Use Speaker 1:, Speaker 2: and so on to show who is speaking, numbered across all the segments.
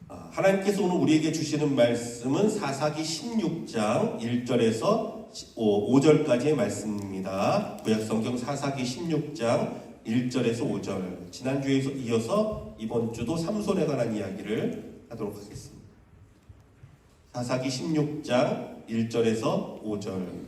Speaker 1: 하나님께서 오늘 우리에게 주시는 말씀은 사사기 16장 1절에서 5절까지의 말씀입니다. 구약성경 사사기 16장 1절에서 5절. 지난주에 이어서 이번 주도 삼손에 관한 이야기를 하도록 하겠습니다. 사사기 16장 1절에서 5절.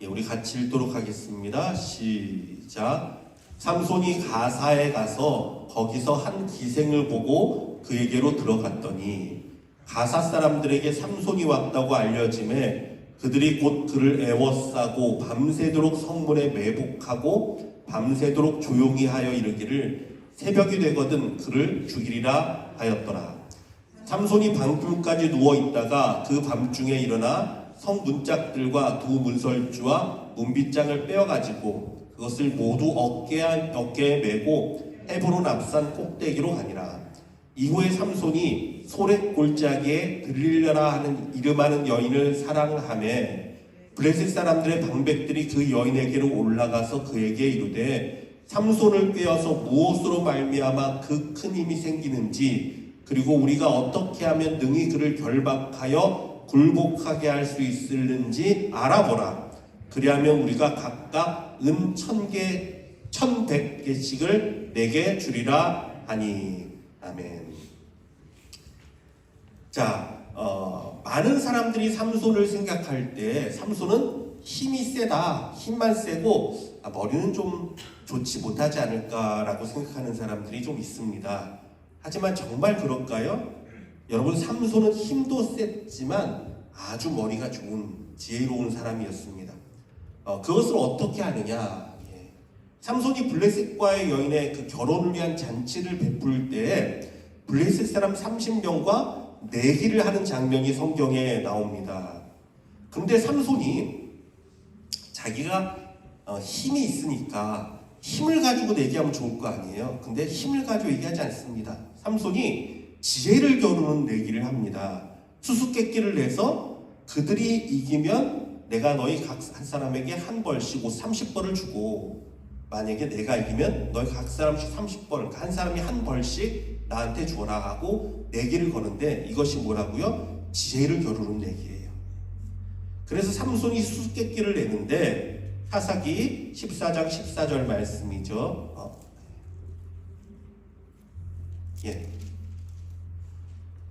Speaker 1: 우리 같이 읽도록 하겠습니다. 시작. 삼손이 가사에 가서 거기서 한 기생을 보고 그에게로 들어갔더니 가사 사람들에게 삼손이 왔다고 알려짐에 그들이 곧 그를 애워싸고 밤새도록 성문에 매복하고 밤새도록 조용히 하여 이르기를 새벽이 되거든 그를 죽이리라 하였더라. 삼손이 방금까지 누워있다가 그 밤중에 일어나 성 문짝들과 두 문설주와 문빗장을 빼어가지고 그것을 모두 어깨에 메고 헤브론 앞산 꼭대기로 가니라. 이후에 삼손이 소렛 골짜기에 들리려나 하는 이름하는 여인을 사랑하매 블레셋 사람들의 방백들이 그 여인에게로 올라가서 그에게 이르되 삼손을 꿰어서 무엇으로 말미암아 그 큰 힘이 생기는지 그리고 우리가 어떻게 하면 능히 그를 결박하여 굴복하게 할 수 있을는지 알아보라. 그리하면 우리가 각각 은 1,100개씩을 내게 주리라 하니. 아멘. 자, 많은 사람들이 삼손을 생각할 때 삼손은 힘이 세다, 힘만 세고 머리는 좀 좋지 못하지 않을까라고 생각하는 사람들이 좀 있습니다. 하지만 정말 그럴까요? 여러분, 삼손은 힘도 셌지만 아주 머리가 좋은 지혜로운 사람이었습니다. 그것을 어떻게 하느냐? 삼손이 블레셋과의 여인의 그 결혼을 위한 잔치를 베풀 때 블레셋 사람 30명과 내기를 하는 장면이 성경에 나옵니다. 그런데 삼손이 자기가 힘이 있으니까 힘을 가지고 내기하면 좋을 거 아니에요. 근데 힘을 가지고 얘기하지 않습니다. 삼손이 지혜를 겨루는 내기를 합니다. 수수께끼를 내서 그들이 이기면 내가 너희 각 한 사람에게 한 벌씩 30벌을 주고 만약에 내가 이기면 너희 각 사람씩 30벌, 그러니까 한 사람이 한 벌씩 나한테 줘라 하고 내기를 거는데 이것이 뭐라고요? 지혜를 겨루는 내기예요. 그래서 삼손이 수수께끼를 내는데 사사기 14장 14절 말씀이죠.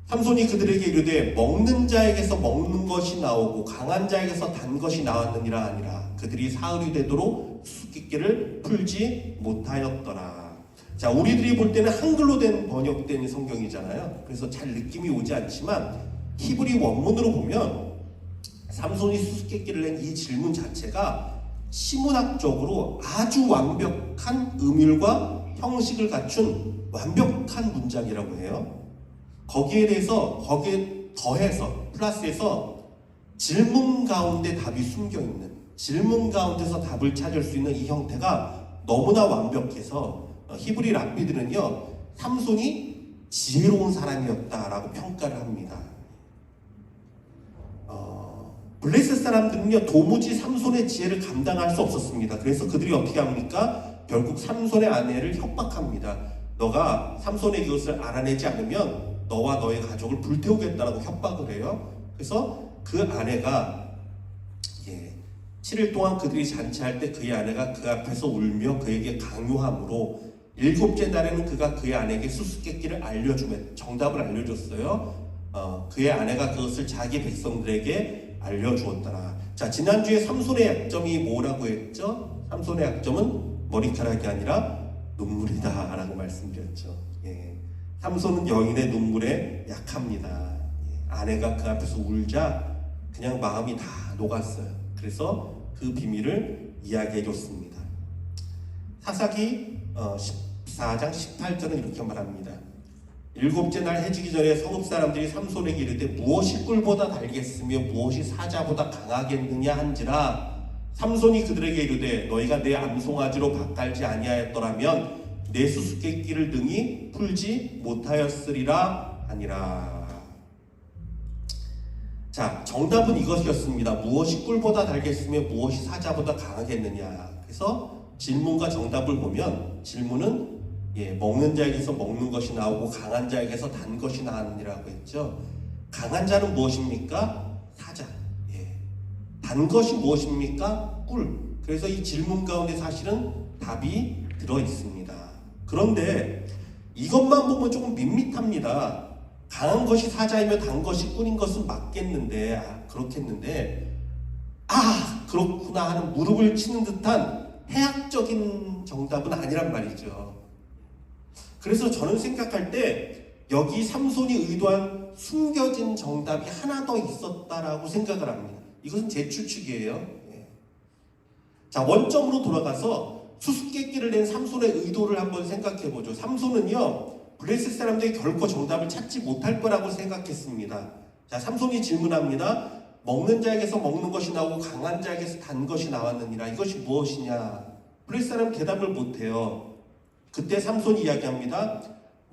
Speaker 1: 삼손이 그들에게 이르되 먹는 자에게서 먹는 것이 나오고 강한 자에게서 단 것이 나왔느니라 하니라. 그들이 사흘이 되도록 수수께끼를 풀지 못하였더라. 자, 우리들이 볼 때는 한글로 된 번역된 성경이잖아요. 그래서 잘 느낌이 오지 않지만 히브리 원문으로 보면 삼손이 수수께끼를 낸 이 질문 자체가 시문학적으로 아주 완벽한 음율과 형식을 갖춘 완벽한 문장이라고 해요. 거기에 더해서 플러스해서 질문 가운데 답이 숨겨있는, 질문 가운데서 답을 찾을 수 있는 이 형태가 너무나 완벽해서 히브리 랍비들은요 삼손이 지혜로운 사람이었다라고 평가를 합니다. 블레셋 사람들은요 도무지 삼손의 지혜를 감당할 수 없었습니다. 그래서 그들이 어떻게 합니까? 결국 삼손의 아내를 협박합니다. 너가 삼손의 이것을 알아내지 않으면 너와 너의 가족을 불태우겠다라고 협박을 해요. 그래서 그 아내가 7일 동안 그들이 잔치할 때 그의 아내가 그 앞에서 울며 그에게 강요함으로 7째 날에는 그가 그의 아내에게 수수께끼를 알려주면 정답을 알려줬어요. 그의 아내가 그것을 자기 백성들에게 알려주었더라. 자, 지난주에 삼손의 약점이 뭐라고 했죠? 삼손의 약점은 머리카락이 아니라 눈물이다 라고 말씀드렸죠. 삼손은 여인의 눈물에 약합니다. 아내가 그 앞에서 울자 그냥 마음이 다 녹았어요. 그래서 그 비밀을 이야기해 줬습니다. 사사기 14장 18절은 이렇게 말합니다. 7째 날 해지기 전에 성읍 사람들이 삼손에게 이르되 무엇이 꿀보다 달겠으며 무엇이 사자보다 강하겠느냐 한지라. 삼손이 그들에게 이르되 너희가 내 암송아지로 밭갈지 아니하였더라면 내 수수께끼를 능히 풀지 못하였으리라 하니라. 자, 정답은 이것이었습니다. 무엇이 꿀보다 달겠으며 무엇이 사자보다 강하겠느냐. 그래서 질문과 정답을 보면 질문은 먹는 자에게서 먹는 것이 나오고 강한 자에게서 단 것이 나왔느니라고 했죠. 강한 자는 무엇입니까? 사자. 단 것이 무엇입니까? 꿀. 그래서 이 질문 가운데 사실은 답이 들어 있습니다. 그런데 이것만 보면 조금 밋밋합니다. 강한 것이 사자이며 단 것이 꿀인 것은 맞겠는데, 그렇겠는데, 그렇구나 하는 무릎을 치는 듯한 해학적인 정답은 아니란 말이죠. 그래서 저는 생각할 때 여기 삼손이 의도한 숨겨진 정답이 하나 더 있었다라고 생각을 합니다. 이것은 제 추측이에요. 자, 원점으로 돌아가서 수수께끼를 낸 삼손의 의도를 한번 생각해 보죠. 삼손은요, 블레셋 사람들이 결코 정답을 찾지 못할 거라고 생각했습니다. 자, 삼손이 질문합니다. 먹는 자에게서 먹는 것이 나오고 강한 자에게서 단 것이 나왔느니라. 이것이 무엇이냐? 블레셋 사람 대답을 못해요. 그때 삼손이 이야기합니다.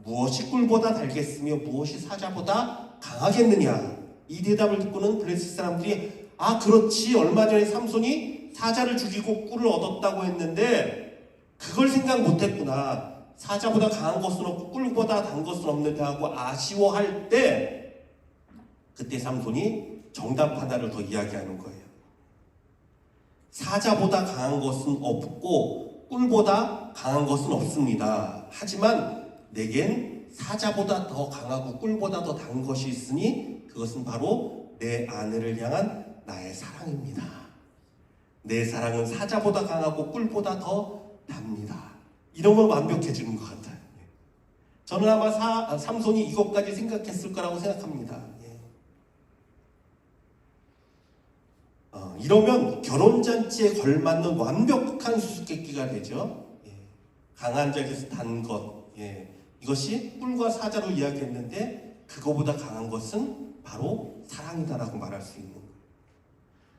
Speaker 1: 무엇이 꿀보다 달겠으며 무엇이 사자보다 강하겠느냐? 이 대답을 듣고는 블레셋 사람들이 그렇지, 얼마 전에 삼손이 사자를 죽이고 꿀을 얻었다고 했는데 그걸 생각 못했구나. 사자보다 강한 것은 없고 꿀보다 단 것은 없는데 하고 아쉬워할 때 그때 삼손이 정답 하나를 더 이야기하는 거예요. 사자보다 강한 것은 없고 꿀보다 강한 것은 없습니다. 하지만 내겐 사자보다 더 강하고 꿀보다 더 단 것이 있으니 그것은 바로 내 아내를 향한 나의 사랑입니다. 내 사랑은 사자보다 강하고 꿀보다 더 답니다. 이러면 완벽해지는 것 같아요. 저는 아마 삼손이 이것까지 생각했을 거라고 생각합니다. 이러면 결혼잔치에 걸맞는 완벽한 수수께끼가 되죠. 강한 자에게서 단 것, 이것이 꿀과 사자로 이야기했는데 그거보다 강한 것은 바로 사랑이다라고 말할 수 있는 거예요.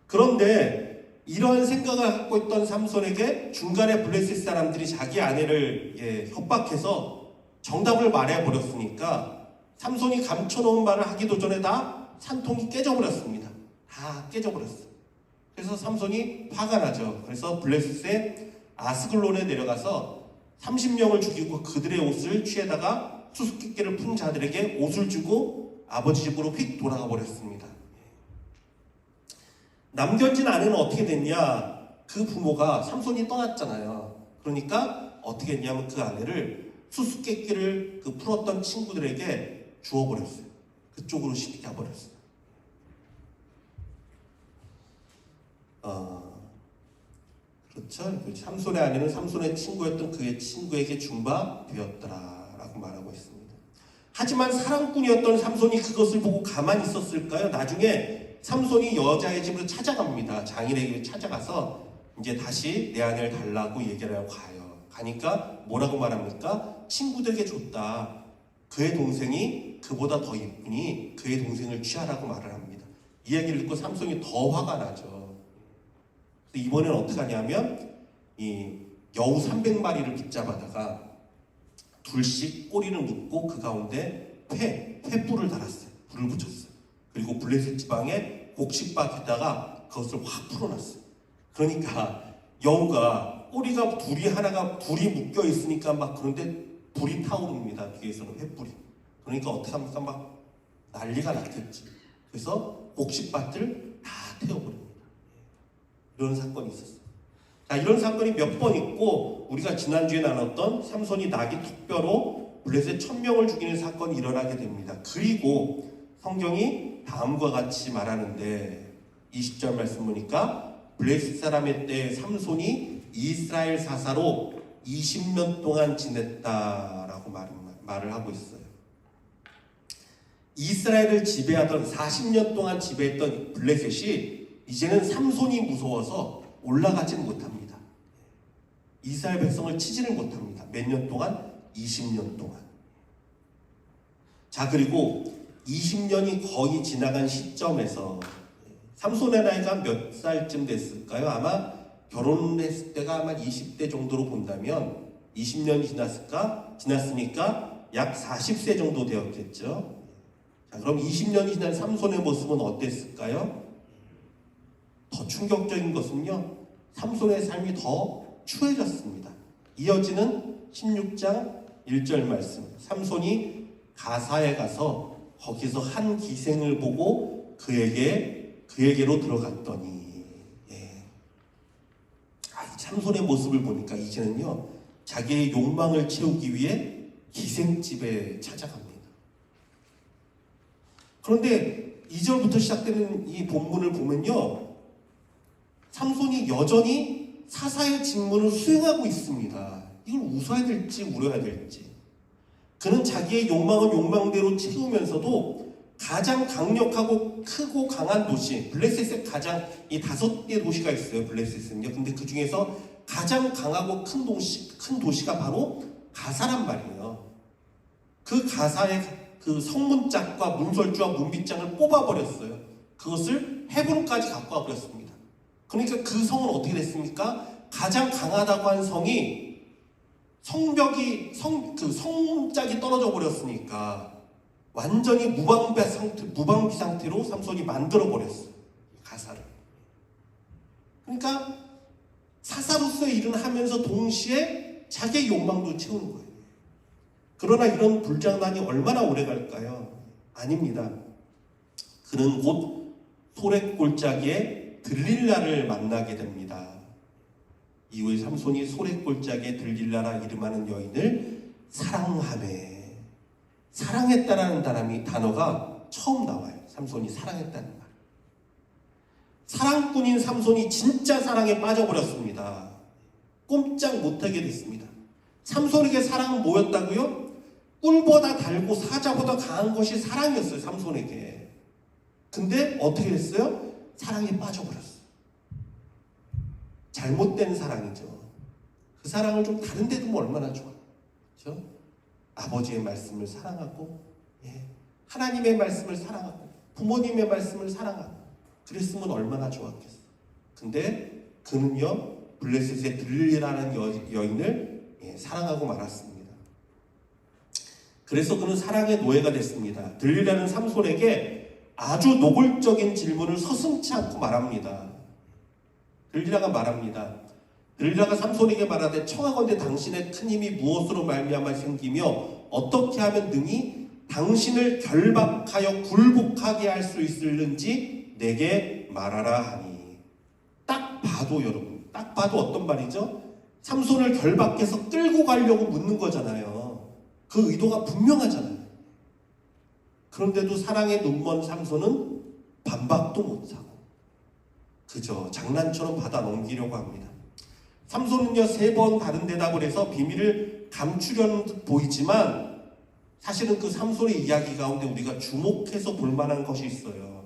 Speaker 1: 그런데 이러한 생각을 갖고 있던 삼손에게 중간에 블레셋 사람들이 자기 아내를 협박해서 정답을 말해버렸으니까 삼손이 감춰놓은 말을 하기도 전에 다 산통이 깨져버렸습니다. 다 깨져버렸어요. 그래서 삼손이 화가 나죠. 그래서 블레셋의 아스글론에 내려가서 30명을 죽이고 그들의 옷을 취해다가 수수께끼를 푼 자들에게 옷을 주고 아버지 집으로 휙 돌아가 버렸습니다. 남겨진 아내는 어떻게 됐냐? 그 부모가 삼손이 떠났잖아요. 그러니까 어떻게 했냐면 그 아내를 수수께끼를 풀었던 친구들에게 주워버렸어요. 그쪽으로 시켜버렸어요. 그렇죠. 삼손의 아내는 삼손의 친구였던 그의 친구에게 중바되었더라라고 말하고 있습니다. 하지만 사랑꾼이었던 삼손이 그것을 보고 가만히 있었을까요? 나중에 삼손이 여자의 집으로 찾아갑니다. 장인에게 찾아가서 이제 다시 내 아내를 달라고 얘기를 하고 가요. 가니까 뭐라고 말합니까? 친구들에게 줬다. 그의 동생이 그보다 더 이쁘니 그의 동생을 취하라고 말을 합니다. 이 얘기를 듣고 삼손이 더 화가 나죠. 이번엔 어떻게 하냐면 이 여우 300마리를 붙잡아다가 둘씩 꼬리를 묶고 그 가운데 횃불을 달았어요. 불을 붙였어요. 그리고 블레셋 지방에 곡식밭에다가 그것을 확 풀어놨어요. 그러니까 여우가 꼬리가 둘이 묶여 있으니까 막 그런데 불이 타오릅니다. 뒤에서는 횃불이. 그러니까 어떻게 합니까? 막 난리가 났겠지. 그래서 곡식밭을 다 태워버립니다. 이런 사건이 있었어요. 자, 이런 사건이 몇 번 있고 우리가 지난주에 나눴던 삼손이 나귀 턱뼈로 블레셋 1000명을 죽이는 사건이 일어나게 됩니다. 그리고 성경이 다음과 같이 말하는데 20절 말씀 보니까 블레셋 사람의 때 삼손이 이스라엘 사사로 20년 동안 지냈다라고 말을 하고 있어요. 이스라엘을 지배하던 40년 동안 지배했던 블레셋이 이제는 삼손이 무서워서 올라가지는 못합니다. 이스라엘 백성을 치지는 못합니다. 몇 년 동안? 20년 동안. 자, 그리고 20년이 거의 지나간 시점에서 삼손의 나이가 몇 살쯤 됐을까요? 아마 결혼했을 때가 아마 20대 정도로 본다면 20년이 지났으니까 약 40세 정도 되었겠죠. 자, 그럼 20년이 지난 삼손의 모습은 어땠을까요? 더 충격적인 것은요, 삼손의 삶이 더 추해졌습니다. 이어지는 16장 1절 말씀. 삼손이 가사에 가서 거기서 한 기생을 보고 그에게로 들어갔더니, 예. 이 삼손의 모습을 보니까 이제는요, 자기의 욕망을 채우기 위해 기생집에 찾아갑니다. 그런데 2절부터 시작되는 이 본문을 보면요, 삼손이 여전히 사사의 직무를 수행하고 있습니다. 이걸 웃어야 될지 울어야 될지. 그는 자기의 욕망은 욕망대로 채우면서도 가장 강력하고 크고 강한 도시, 블레셋에 가장 이 5개 도시가 있어요. 블레셋은요. 근데 그 중에서 가장 강하고 큰 도시가 바로 가사란 말이에요. 그 가사의 그 성문짝과 문설주와 문빗장을 뽑아버렸어요. 그것을 헤브론까지 갖고 와버렸습니다. 그러니까 그 성은 어떻게 됐습니까? 가장 강하다고 한 성이 성짝이 떨어져 버렸으니까 완전히 무방비 상태로 삼손이 만들어 버렸어요. 가사를. 그러니까 사사로서의 일은 하면서 동시에 자기의 욕망도 채우는 거예요. 그러나 이런 불장난이 얼마나 오래 갈까요? 아닙니다. 그는 곧 소랫골짜기에 들릴라를 만나게 됩니다. 이후에 삼손이 소랫골짜기에 들릴라라 이름하는 여인을 사랑했다라는 단어가 처음 나와요. 삼손이 사랑했다는 말. 사랑꾼인 삼손이 진짜 사랑에 빠져버렸습니다. 꼼짝 못하게 됐습니다. 삼손에게 사랑은 뭐였다고요? 꿀보다 달고 사자보다 강한 것이 사랑이었어요. 삼손에게. 근데 어떻게 됐어요? 사랑에 빠져버렸어요. 잘못된 사랑이죠. 그 사랑을 좀 다른 데 두면 얼마나 좋아요. 그렇죠? 아버지의 말씀을 사랑하고, 하나님의 말씀을 사랑하고, 부모님의 말씀을 사랑하고, 그랬으면 얼마나 좋았겠어요. 근데 그는요, 블레셋의 들릴라라는 여인을 사랑하고 말았습니다. 그래서 그는 사랑의 노예가 됐습니다. 들릴라는 삼손에게 아주 노골적인 질문을 서슴지 않고 말합니다. 들릴라가 말합니다. 들릴라가 삼손에게 말하되 청하건대 당신의 큰 힘이 무엇으로 말미암아 생기며 어떻게 하면 능히 당신을 결박하여 굴복하게 할 수 있을는지 내게 말하라 하니. 딱 봐도 여러분, 딱 봐도 어떤 말이죠? 삼손을 결박해서 끌고 가려고 묻는 거잖아요. 그 의도가 분명하잖아요. 그런데도 사랑에 눈먼 삼손은 반박도 못하고 그저 장난처럼 받아 넘기려고 합니다. 삼손은요 3번 다른 대답을 해서 비밀을 감추려는 듯 보이지만 사실은 그 삼손의 이야기 가운데 우리가 주목해서 볼 만한 것이 있어요.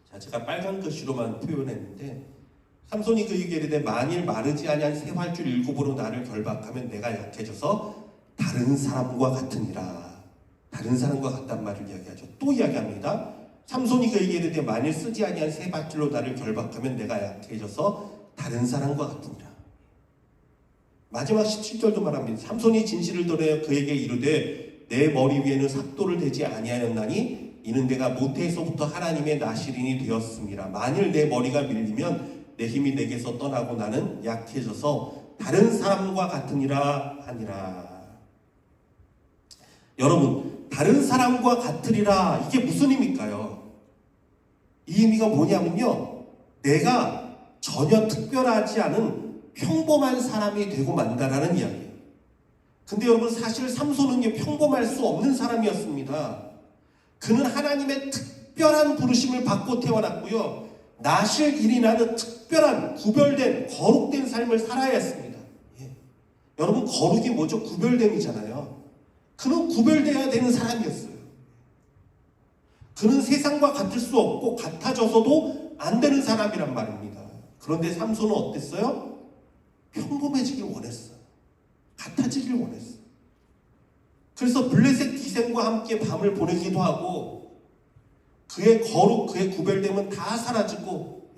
Speaker 1: 자, 제가 빨간 글씨로만 표현했는데 삼손이 그에게 이르되 만일 마르지 아니한 새 활줄 7으로 나를 결박하면 내가 약해져서 다른 사람과 같으니라. 다른 사람과 같단 말을 이야기하죠. 또 이야기합니다. 삼손이 그에게 이르되 만일 쓰지 아니한 새 밧줄로 나를 결박하면 내가 약해져서 다른 사람과 같으니라. 마지막 17절도 말합니다. 삼손이 진실을 드러내 그에게 이르되 내 머리 위에는 삭도를 대지 아니하였나니 이는 내가 모태에서부터 하나님의 나시린이 되었음이라. 만일 내 머리가 밀리면 내 힘이 내게서 떠나고 나는 약해져서 다른 사람과 같으니라 하니라. 여러분, 다른 사람과 같으리라 이게 무슨 의미일까요? 이 의미가 뭐냐면요, 내가 전혀 특별하지 않은 평범한 사람이 되고 만다라는 이야기예요. 근데 여러분 사실 삼손은 평범할 수 없는 사람이었습니다. 그는 하나님의 특별한 부르심을 받고 태어났고요, 나실 일이 나는 특별한 구별된 거룩된 삶을 살아야 했습니다. 여러분 거룩이 뭐죠? 구별됨이잖아요. 그는 구별되어야 되는 사람이었어요. 그는 세상과 같을 수 없고 같아져서도 안 되는 사람이란 말입니다. 그런데 삼손은 어땠어요? 평범해지길 원했어요. 같아지길 원했어요. 그래서 블레셋 기생과 함께 밤을 보내기도 하고 그의 거룩, 그의 구별됨은 다 사라지고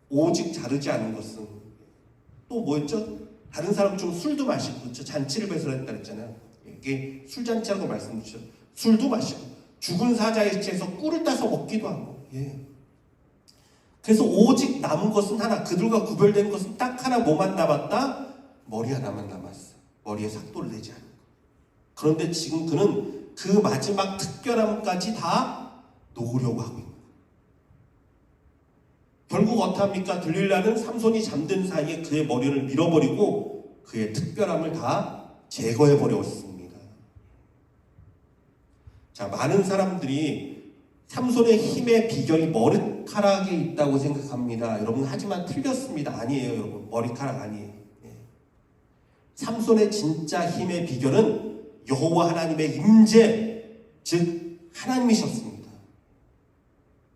Speaker 1: 오직 자르지 않은 것은 또 뭐였죠? 다른 사람 좀 술도 마시고 그렇죠? 잔치를 배설했다 그랬잖아요. 이게 술잔치라고 말씀드렸죠. 술도 마시고 죽은 사자의 시체에서 꿀을 따서 먹기도 하고 그래서 오직 남은 것은 하나, 그들과 구별된 것은 딱 하나, 뭐만 남았다? 머리 하나만 남았어. 머리에 삭도를 내지 않은 거. 그런데 지금 그는 그 마지막 특별함까지 다 놓으려고 하고 있는 거예요. 결국 어떡합니까? 들릴라는 삼손이 잠든 사이에 그의 머리를 밀어버리고 그의 특별함을 다 제거해버렸습니다. 자, 많은 사람들이 삼손의 힘의 비결이 머리카락에 있다고 생각합니다. 여러분, 하지만 틀렸습니다. 아니에요, 여러분. 머리카락 아니에요. 삼손의 진짜 힘의 비결은 여호와 하나님의 임재, 즉 하나님이셨습니다.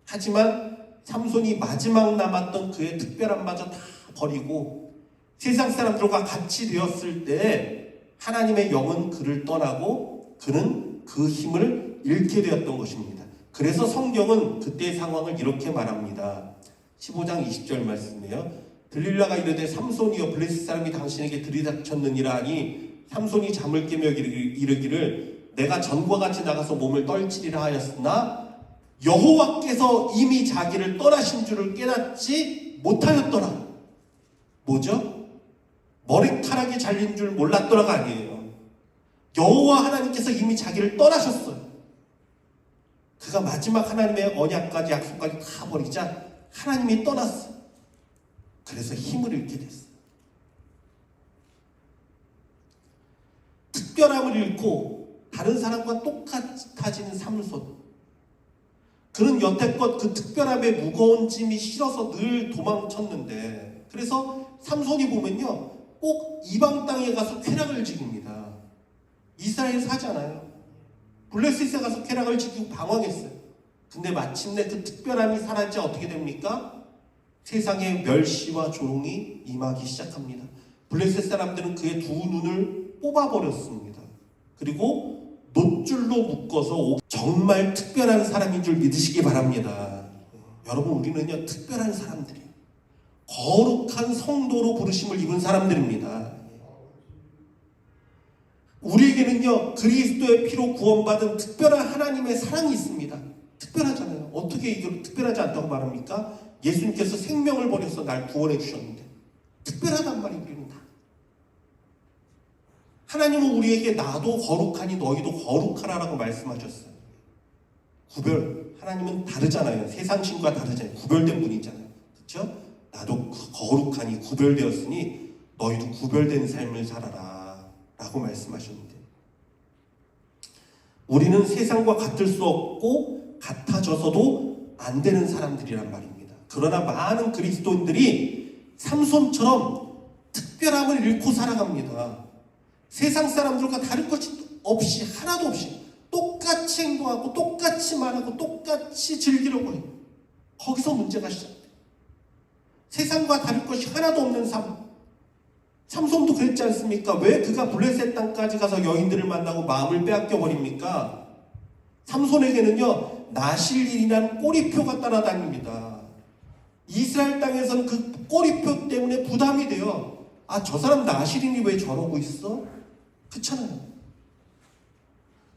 Speaker 1: 하지만 삼손이 마지막 남았던 그의 특별함마저 다 버리고 세상 사람들과 같이 되었을 때 하나님의 영은 그를 떠나고 그는 그 힘을 잃게 되었던 것입니다. 그래서 성경은 그때의 상황을 이렇게 말합니다. 15장 20절 말씀이에요. 들릴라가 이르되 삼손이여 블레셋 사람이 당신에게 들이닥쳤느니라 하니 삼손이 잠을 깨며 이르기를 내가 전과 같이 나가서 몸을 떨치리라 하였으나 여호와께서 이미 자기를 떠나신 줄을 깨닫지 못하였더라. 뭐죠? 머리카락이 잘린 줄 몰랐더라가 아니에요. 여호와 하나님께서 이미 자기를 떠나셨어요. 그가 마지막 하나님의 언약까지 약속까지 다 버리자 하나님이 떠났어요. 그래서 힘을 잃게 됐어요. 특별함을 잃고 다른 사람과 똑같아지는 삼손. 그는 여태껏 그 특별함의 무거운 짐이 싫어서 늘 도망쳤는데, 그래서 삼손이 보면요 꼭 이방 땅에 가서 쾌락을 즐깁니다. 이스라엘 사잖아요. 블레셋에 가서 쾌락을 즐기고 방황했어요. 근데 마침내 그 특별함이 사라지자 어떻게 됩니까? 세상에 멸시와 조롱이 임하기 시작합니다. 블레셋 사람들은 그의 두 눈을 뽑아버렸습니다. 그리고 놋줄로 묶어서 정말 특별한 사람인 줄 믿으시기 바랍니다. 여러분, 우리는요 특별한 사람들이에요. 거룩한 성도로 부르심을 입은 사람들입니다. 우리에게는요 그리스도의 피로 구원받은 특별한 하나님의 사랑이 있습니다. 특별하잖아요. 어떻게 이게 특별하지 않다고 말합니까? 예수님께서 생명을 버려서 날 구원해 주셨는데 특별하단 말이에요. 우리는 다. 하나님은 우리에게 나도 거룩하니 너희도 거룩하라라고 말씀하셨어요. 하나님은 다르잖아요. 세상 신과 다르잖아요. 구별된 분이잖아요. 그렇죠? 나도 거룩하니 구별되었으니 너희도 구별된 삶을 살아라 라고 말씀하셨는데, 우리는 세상과 같을 수 없고 같아져서도 안 되는 사람들이란 말입니다. 그러나 많은 그리스도인들이 삼손처럼 특별함을 잃고 살아갑니다. 세상 사람들과 다를 것이 없이, 하나도 없이 똑같이 행동하고 똑같이 말하고 똑같이 즐기려고 해요. 거기서 문제가 시작돼요. 세상과 다를 것이 하나도 없는 삶. 삼손도 그랬지 않습니까? 왜 그가 블레셋 땅까지 가서 여인들을 만나고 마음을 빼앗겨 버립니까? 삼손에게는요 나실린이라는 꼬리표가 따라다닙니다. 이스라엘 땅에서는 그 꼬리표 때문에 부담이 돼요. 아, 저 사람 나실린이 왜 저러고 있어? 그렇잖아요.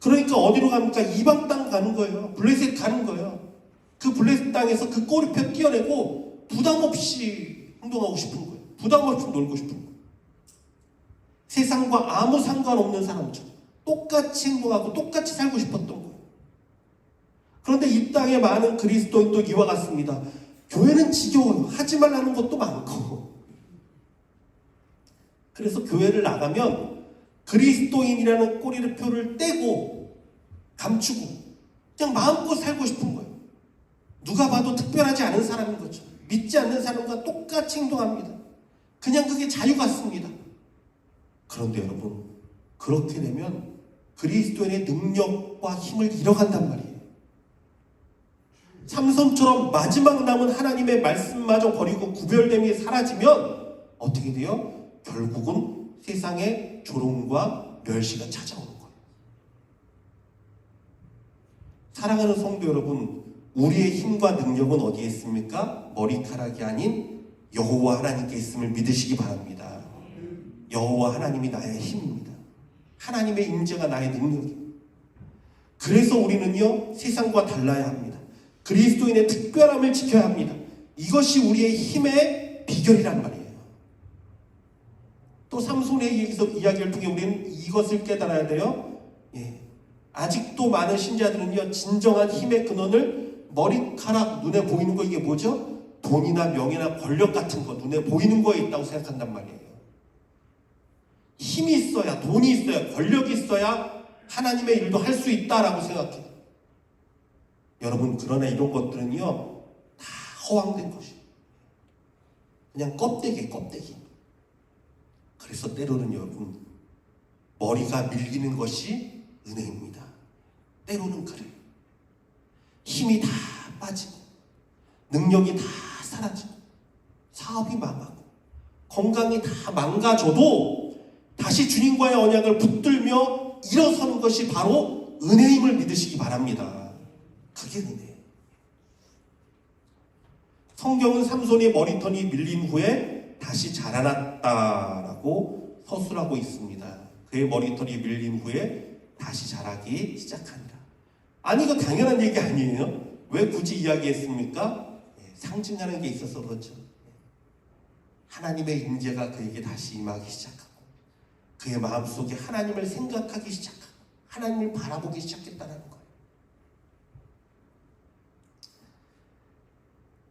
Speaker 1: 그러니까 어디로 갑니까? 이방 땅 가는 거예요. 블레셋 가는 거예요. 그 블레셋 땅에서 그 꼬리표 띄어내고 부담 없이 행동하고 싶은 거예요. 부담 없이 놀고 싶은 거예요. 세상과 아무 상관없는 사람처럼 똑같이 행동하고 똑같이 살고 싶었던 거예요. 그런데 이 땅에 많은 그리스도인도 이와 같습니다. 교회는 지겨워요. 하지 말라는 것도 많고. 그래서 교회를 나가면 그리스도인이라는 꼬리표를 떼고 감추고 그냥 마음껏 살고 싶은 거예요. 누가 봐도 특별하지 않은 사람인 거죠. 믿지 않는 사람과 똑같이 행동합니다. 그냥 그게 자유 같습니다. 그런데 여러분, 그렇게 되면 그리스도인의 능력과 힘을 잃어간단 말이에요. 삼손처럼 마지막 남은 하나님의 말씀마저 버리고 구별됨이 사라지면 어떻게 돼요? 결국은 세상의 조롱과 멸시가 찾아오는 거예요. 사랑하는 성도 여러분, 우리의 힘과 능력은 어디에 있습니까? 머리카락이 아닌 여호와 하나님께 있음을 믿으시기 바랍니다. 여호와 하나님이 나의 힘입니다. 하나님의 임재가 나의 능력입니다. 그래서 우리는요 세상과 달라야 합니다. 그리스도인의 특별함을 지켜야 합니다. 이것이 우리의 힘의 비결이란 말이에요. 또 또 삼손의 이야기를 통해 우리는 이것을 깨달아야 돼요. 아직도 많은 신자들은요, 진정한 힘의 근원을 머리카락 눈에 보이는 거, 이게 뭐죠? 돈이나 명예나 권력 같은 거, 눈에 보이는 거에 있다고 생각한단 말이에요. 힘이 있어야, 돈이 있어야, 권력이 있어야 하나님의 일도 할 수 있다라고 생각해요. 여러분, 그러나 이런 것들은요, 다 허황된 것이에요. 그냥 껍데기. 그래서 때로는 여러분, 머리가 밀리는 것이 은혜입니다. 때로는 그래요. 힘이 다 빠지고, 능력이 다 사라지고, 사업이 망하고, 건강이 다 망가져도 다시 주님과의 언약을 붙들며 일어서는 것이 바로 은혜임을 믿으시기 바랍니다. 그게 은혜예요. 성경은 삼손의 머리털이 밀린 후에 다시 자라났다라고 서술하고 있습니다. 그의 머리털이 밀린 후에 다시 자라기 시작한다. 아니, 이거 당연한 얘기 아니에요? 왜 굳이 이야기했습니까? 상징하는 게 있어서 그렇죠. 하나님의 임재가 그에게 다시 임하기 시작하고, 그의 마음속에 하나님을 생각하기 시작하고, 하나님을 바라보기 시작했다는 거예요.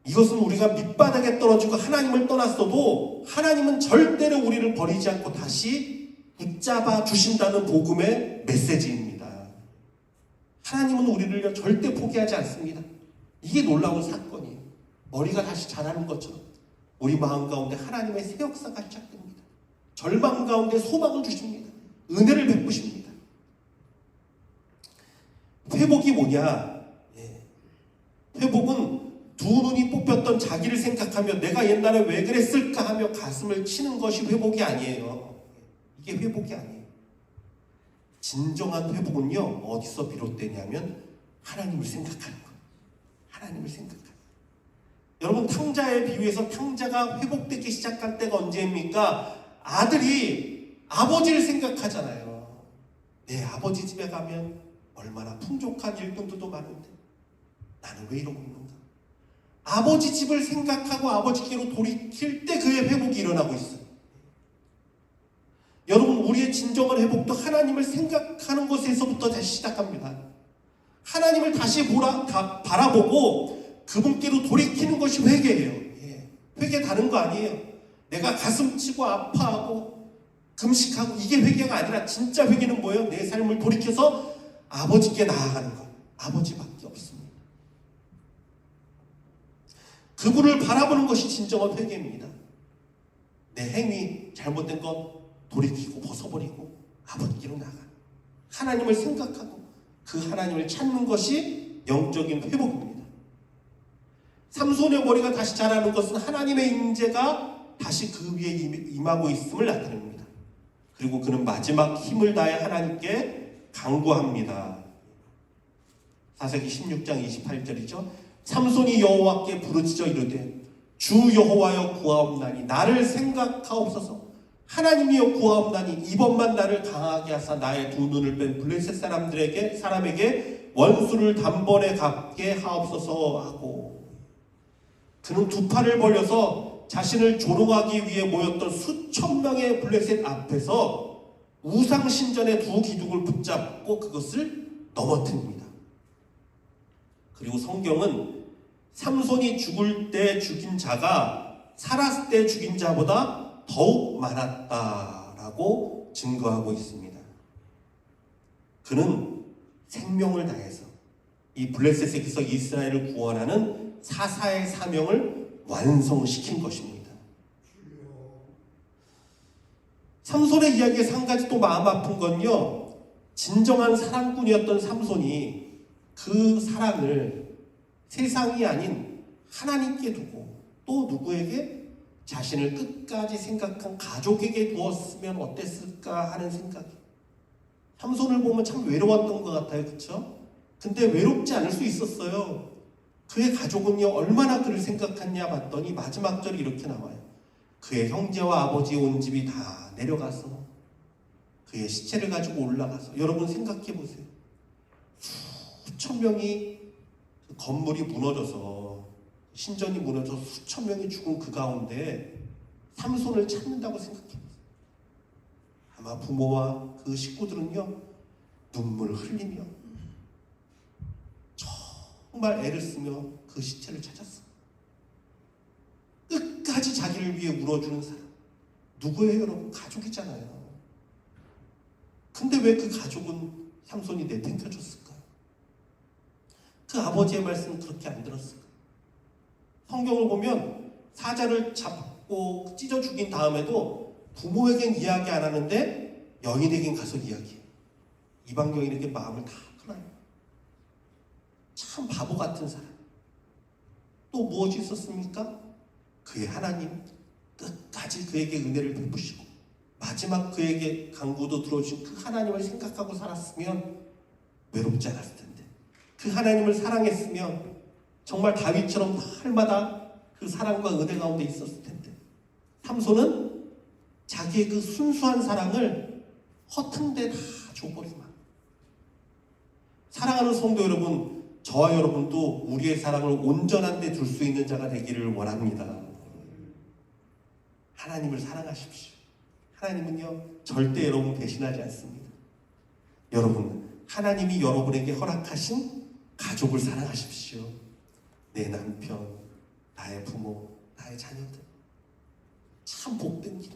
Speaker 1: 이것은 우리가 밑바닥에 떨어지고 하나님을 떠났어도 하나님은 절대로 우리를 버리지 않고 다시 붙잡아 주신다는 복음의 메시지입니다. 하나님은 우리를 절대 포기하지 않습니다. 이게 놀라운 사건이에요. 머리가 다시 자라는 것처럼 우리 마음 가운데 하나님의 새 역사가 시작됩니다. 절망 가운데 소망을 주십니다. 은혜를 베푸십니다. 회복이 뭐냐? 회복은 두 눈이 뽑혔던 자기를 생각하며 내가 옛날에 왜 그랬을까 하며 가슴을 치는 것이 회복이 아니에요. 이게 회복이 아니에요. 진정한 회복은요, 어디서 비롯되냐면 하나님을 생각하는 거예요. 하나님을 생각하는 거예요. 여러분, 탕자에 비유해서 탕자가 회복되기 시작할 때가 언제입니까? 아들이 아버지를 생각하잖아요. 내 아버지 집에 가면 얼마나 풍족한 일꾼들도 많은데 나는 왜 이러고 있는가? 아버지 집을 생각하고 아버지께로 돌이킬 때 그의 회복이 일어나고 있어요. 여러분, 우리의 진정한 회복도 하나님을 생각하는 것에서부터 다시 시작합니다. 하나님을 다시 바라보고 그분께로 돌이키는 것이 회개예요. 회개 다른 거 아니에요. 내가 가슴 치고 아파하고 금식하고 이게 회개가 아니라 진짜 회개는 뭐예요? 내 삶을 돌이켜서 아버지께 나아가는 것. 아버지밖에 없습니다. 그분을 바라보는 것이 진정한 회개입니다. 내 행위 잘못된 것 돌이키고 벗어버리고 아버지께로 나가. 하나님을 생각하고 그 하나님을 찾는 것이 영적인 회복입니다. 삼손의 머리가 다시 자라는 것은 하나님의 임재가 다시 그 위에 임하고 있음을 나타냅니다. 그리고 그는 마지막 힘을 다해 하나님께 간구합니다. 사사기 16장 28절이죠. 삼손이 여호와께 부르짖어 이르되 주 여호와여 구하옵나니 나를 생각하옵소서. 하나님이여 구하옵나니 이번만 나를 강하게 하사 나의 두 눈을 뺀 블레셋 사람에게 원수를 단번에 갚게 하옵소서 하고, 그는 두 팔을 벌려서 자신을 조롱하기 위해 모였던 수천 명의 블레셋 앞에서 우상신전의 두 기둥을 붙잡고 그것을 넘어뜨립니다. 그리고 성경은 삼손이 죽을 때 죽인 자가 살았을 때 죽인 자보다 더욱 많았다라고 증거하고 있습니다. 그는 생명을 다해서 이 블레셋에게서 이스라엘을 구원하는 사사의 사명을 완성시킨 것입니다. 삼손의 이야기에서 한 가지 또 마음 아픈 건요, 진정한 사랑꾼이었던 삼손이 그 사랑을 세상이 아닌 하나님께 두고 또 누구에게? 자신을 끝까지 생각한 가족에게 두었으면 어땠을까 하는 생각이. 삼손을 보면 참 외로웠던 것 같아요. 그렇죠? 근데 외롭지 않을 수 있었어요. 그의 가족은요, 얼마나 그를 생각했냐 봤더니 마지막 절이 이렇게 나와요. 그의 형제와 아버지 온 집이 다 내려가서 그의 시체를 가지고 올라가서, 여러분 생각해 보세요. 수천 명이, 건물이 무너져서, 신전이 무너져서 수천 명이 죽은 그 가운데 삼손을 찾는다고 생각해 보세요. 아마 부모와 그 식구들은요 눈물을 흘리며 정말 애를 쓰며 그 시체를 찾았어. 끝까지 자기를 위해 울어주는 사람 누구예요 여러분? 가족이잖아요. 근데 왜 그 가족은 삼손이 내팽겨쳤을까요? 그 아버지의 말씀은 그렇게 안 들었을까요? 성경을 보면 사자를 잡고 찢어 죽인 다음에도 부모에겐 이야기 안 하는데 여인에겐 가서 이야기해요. 이방 여인에게 마음을 다 풀어요. 참 바보 같은 사람. 또 무엇이 있었습니까? 그의 하나님 끝까지 그에게 은혜를 베푸시고 마지막 그에게 강구도 들어주신 그 하나님을 생각하고 살았으면 외롭지 않았을 텐데, 그 하나님을 사랑했으면 정말 다윗처럼 날마다 그 사랑과 은혜 가운데 있었을 텐데, 삼손은 자기의 그 순수한 사랑을 허튼데 다 줘버리만. 사랑하는 성도 여러분, 저와 여러분도 우리의 사랑을 온전한 데 둘 수 있는 자가 되기를 원합니다. 하나님을 사랑하십시오. 하나님은요 절대 여러분 배신하지 않습니다. 여러분, 하나님이 여러분에게 허락하신 가족을 사랑하십시오. 내 남편, 나의 부모, 나의 자녀들. 참 복된 길.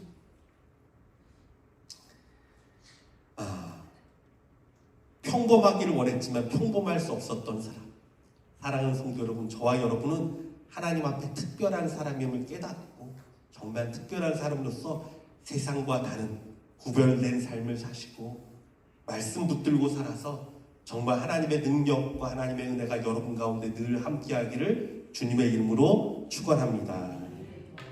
Speaker 1: 평범하기를 원했지만 평범할 수 없었던 사람. 사랑하는 성도 여러분, 저와 여러분은 하나님 앞에 특별한 사람임을 깨닫고 정말 특별한 사람으로서 세상과 다른 구별된 삶을 사시고 말씀 붙들고 살아서 정말 하나님의 능력과 하나님의 은혜가 여러분 가운데 늘 함께하기를 주님의 이름으로 축원합니다.